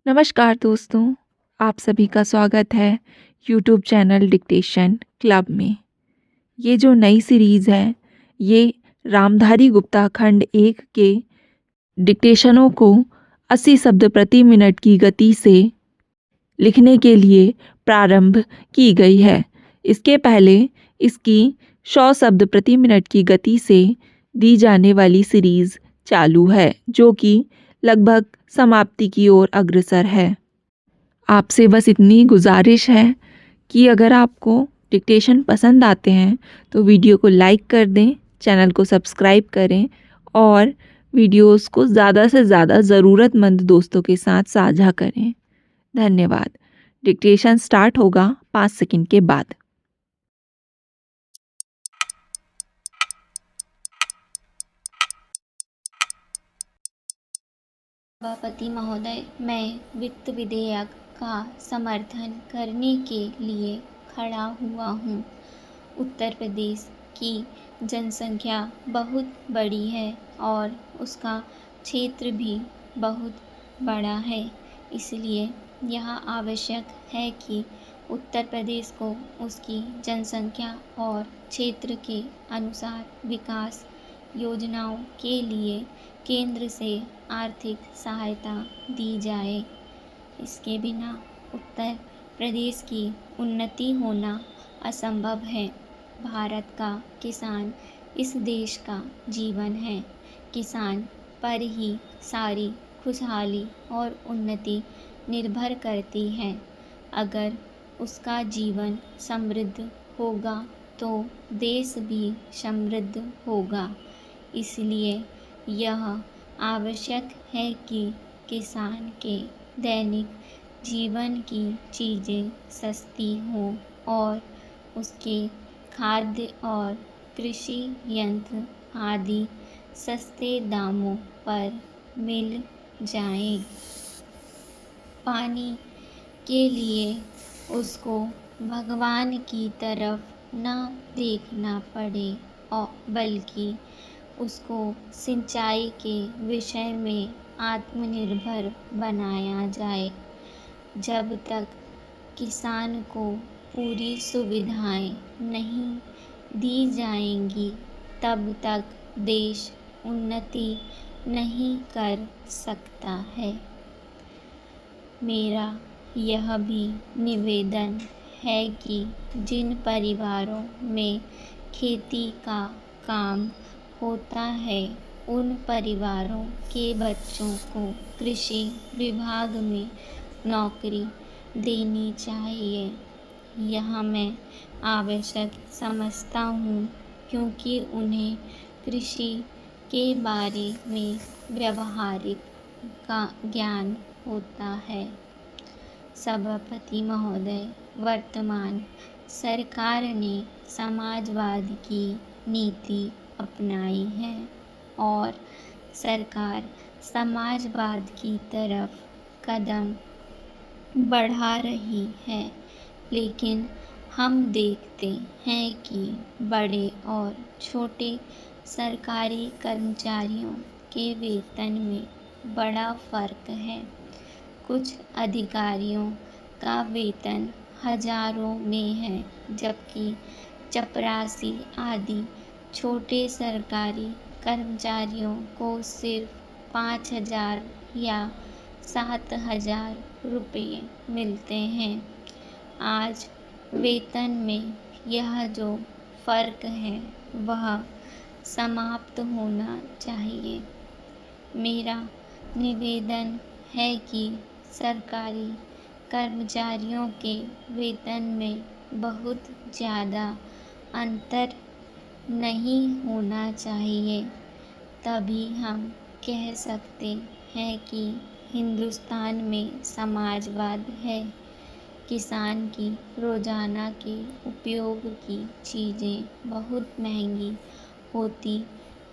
नमस्कार दोस्तों, आप सभी का स्वागत है यूट्यूब चैनल डिक्टेशन क्लब में। ये जो नई सीरीज़ है, ये रामधारी गुप्ता खंड 1 के डिक्टेशनों को 80 शब्द प्रति मिनट की गति से लिखने के लिए प्रारंभ की गई है। इसके पहले इसकी 100 शब्द प्रति मिनट की गति से दी जाने वाली सीरीज़ चालू है, जो कि लगभग समाप्ति की ओर अग्रसर है। आपसे बस इतनी गुजारिश है कि अगर आपको डिक्टेशन पसंद आते हैं तो वीडियो को लाइक कर दें, चैनल को सब्सक्राइब करें और वीडियोस को ज़्यादा से ज़्यादा ज़रूरतमंद दोस्तों के साथ साझा करें। धन्यवाद। डिक्टेशन स्टार्ट होगा 5 सेकंड के बाद। सभापति महोदय, मैं वित्त विधेयक का समर्थन करने के लिए खड़ा हुआ हूँ। उत्तर प्रदेश की जनसंख्या बहुत बड़ी है और उसका क्षेत्र भी बहुत बड़ा है, इसलिए यह आवश्यक है कि उत्तर प्रदेश को उसकी जनसंख्या और क्षेत्र के अनुसार विकास योजनाओं के लिए केंद्र से आर्थिक सहायता दी जाए। इसके बिना उत्तर प्रदेश की उन्नति होना असंभव है। भारत का किसान इस देश का जीवन है। किसान पर ही सारी खुशहाली और उन्नति निर्भर करती है। अगर उसका जीवन समृद्ध होगा तो देश भी समृद्ध होगा। इसलिए यह आवश्यक है कि किसान के दैनिक जीवन की चीज़ें सस्ती हों और उसके खाद्य और कृषि यंत्र आदि सस्ते दामों पर मिल जाएं। पानी के लिए उसको भगवान की तरफ न देखना पड़े और बल्कि उसको सिंचाई के विषय में आत्मनिर्भर बनाया जाए। जब तक किसान को पूरी सुविधाएं नहीं दी जाएंगी, तब तक देश उन्नति नहीं कर सकता है। मेरा यह भी निवेदन है कि जिन परिवारों में खेती का काम होता है, उन परिवारों के बच्चों को कृषि विभाग में नौकरी देनी चाहिए। यह मैं आवश्यक समझता हूँ, क्योंकि उन्हें कृषि के बारे में व्यावहारिक ज्ञान होता है। सभापति महोदय, वर्तमान सरकार ने समाजवाद की नीति अपनाई है और सरकार समाजवाद की तरफ कदम बढ़ा रही है, लेकिन हम देखते हैं कि बड़े और छोटे सरकारी कर्मचारियों के वेतन में बड़ा फर्क है। कुछ अधिकारियों का वेतन हजारों में है, जबकि चपरासी आदि छोटे सरकारी कर्मचारियों को सिर्फ 5,000 या 7,000 रुपये मिलते हैं। आज वेतन में यह जो फर्क है, वह समाप्त होना चाहिए। मेरा निवेदन है कि सरकारी कर्मचारियों के वेतन में बहुत ज़्यादा अंतर नहीं होना चाहिए। तभी हम कह सकते हैं कि हिंदुस्तान में समाजवाद है। किसान की रोज़ाना के उपयोग की चीज़ें बहुत महंगी होती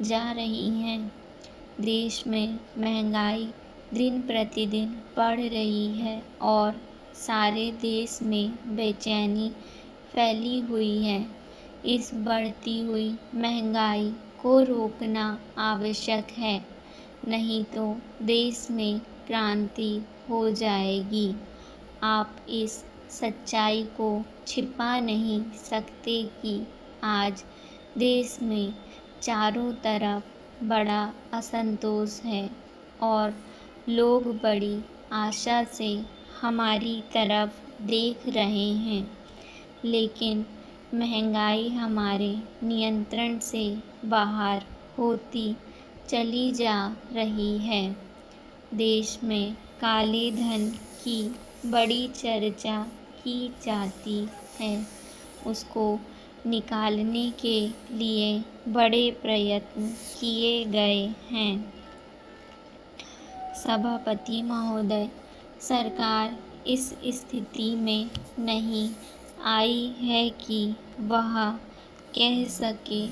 जा रही हैं। देश में महंगाई दिन प्रतिदिन बढ़ रही है और सारे देश में बेचैनी फैली हुई है। इस बढ़ती हुई महंगाई को रोकना आवश्यक है, नहीं तो देश में क्रांति हो जाएगी। आप इस सच्चाई को छिपा नहीं सकते कि आज देश में चारों तरफ बड़ा असंतोष है और लोग बड़ी आशा से हमारी तरफ देख रहे हैं, लेकिन महंगाई हमारे नियंत्रण से बाहर होती चली जा रही है। देश में काले धन की बड़ी चर्चा की जाती है, उसको निकालने के लिए बड़े प्रयत्न किए गए हैं। सभापति महोदय, सरकार इस स्थिति में नहीं आई है कि वह कह सके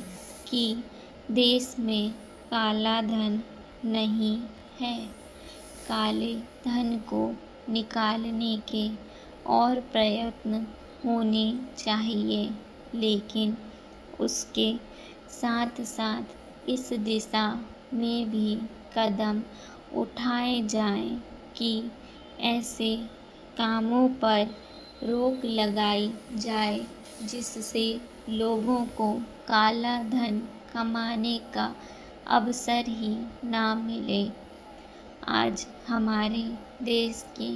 कि देश में काला धन नहीं है। काले धन को निकालने के और प्रयत्न होने चाहिए, लेकिन उसके साथ साथ इस दिशा में भी कदम उठाए जाएं कि ऐसे कामों पर रोक लगाई जाए जिससे लोगों को काला धन कमाने का अवसर ही ना मिले। आज हमारे देश के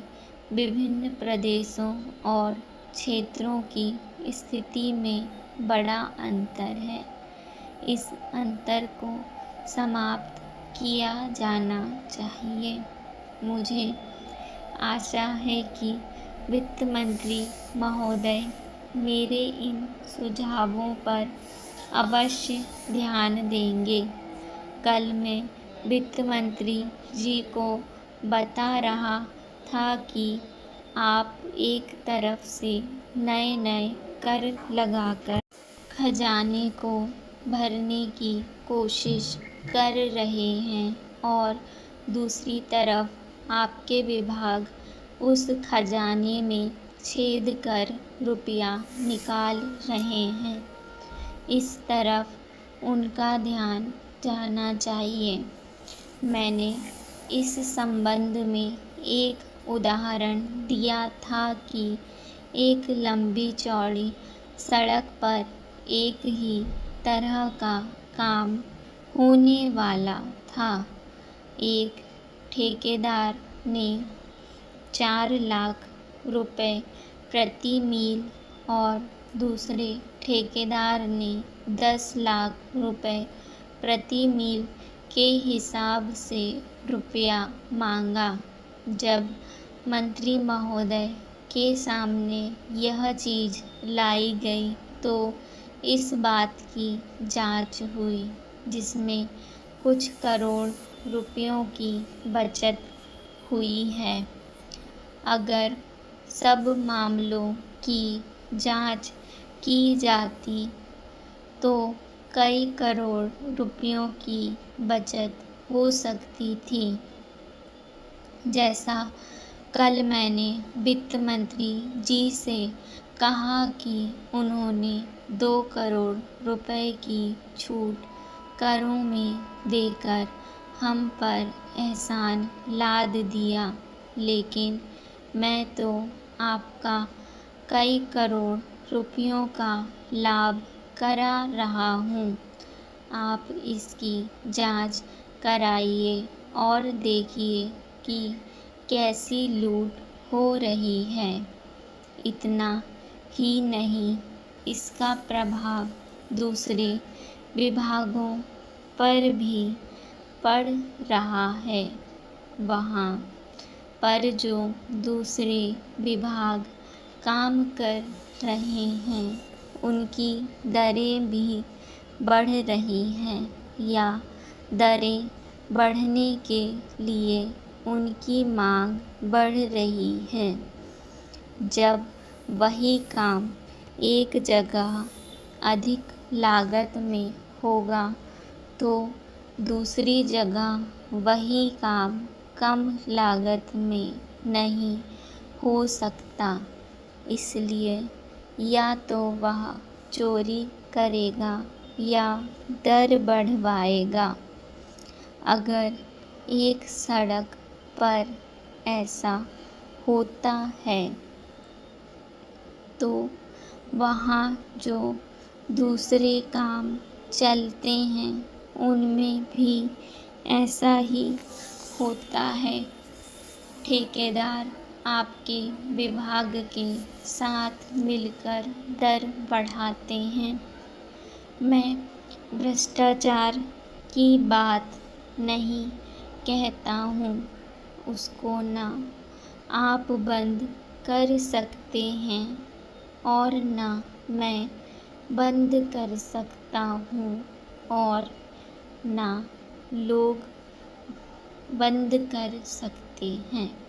विभिन्न प्रदेशों और क्षेत्रों की स्थिति में बड़ा अंतर है। इस अंतर को समाप्त किया जाना चाहिए। मुझे आशा है कि वित्त मंत्री महोदय मेरे इन सुझावों पर अवश्य ध्यान देंगे। कल मैं वित्त मंत्री जी को बता रहा था कि आप एक तरफ से नए नए कर लगाकर खजाने को भरने की कोशिश कर रहे हैं और दूसरी तरफ आपके विभाग उस खजाने में छेद कर रुपया निकाल रहे हैं। इस तरफ उनका ध्यान जाना चाहिए। मैंने इस संबंध में एक उदाहरण दिया था कि एक लंबी चौड़ी सड़क पर एक ही तरह का काम होने वाला था। एक ठेकेदार ने 4 लाख रुपए प्रति मील और दूसरे ठेकेदार ने 10 लाख रुपए प्रति मील के हिसाब से रुपया मांगा। जब मंत्री महोदय के सामने यह चीज़ लाई गई तो इस बात की जांच हुई, जिसमें कुछ करोड़ रुपयों की बचत हुई है। अगर सब मामलों की जांच की जाती तो कई करोड़ रुपयों की बचत हो सकती थी। जैसा कल मैंने वित्त मंत्री जी से कहा कि उन्होंने 2 करोड़ रुपए की छूट करों में देकर हम पर एहसान लाद दिया, लेकिन मैं तो आपका कई करोड़ रुपयों का लाभ करा रहा हूँ। आप इसकी जांच कराइए और देखिए कि कैसी लूट हो रही है। इतना ही नहीं, इसका प्रभाव दूसरे विभागों पर भी पड़ रहा है। वहाँ पर जो दूसरे विभाग काम कर रहे हैं उनकी दरें भी बढ़ रही हैं या दरें बढ़ने के लिए उनकी मांग बढ़ रही है। जब वही काम एक जगह अधिक लागत में होगा तो दूसरी जगह वही काम कम लागत में नहीं हो सकता। इसलिए या तो वह चोरी करेगा या दर बढ़वाएगा। अगर एक सड़क पर ऐसा होता है तो वहाँ जो दूसरे काम चलते हैं उनमें भी ऐसा ही होता है। ठेकेदार आपके विभाग के साथ मिलकर दर बढ़ाते हैं। मैं भ्रष्टाचार की बात नहीं कहता हूँ, उसको ना आप बंद कर सकते हैं और ना मैं बंद कर सकता हूँ और ना लोग बंद कर सकते हैं।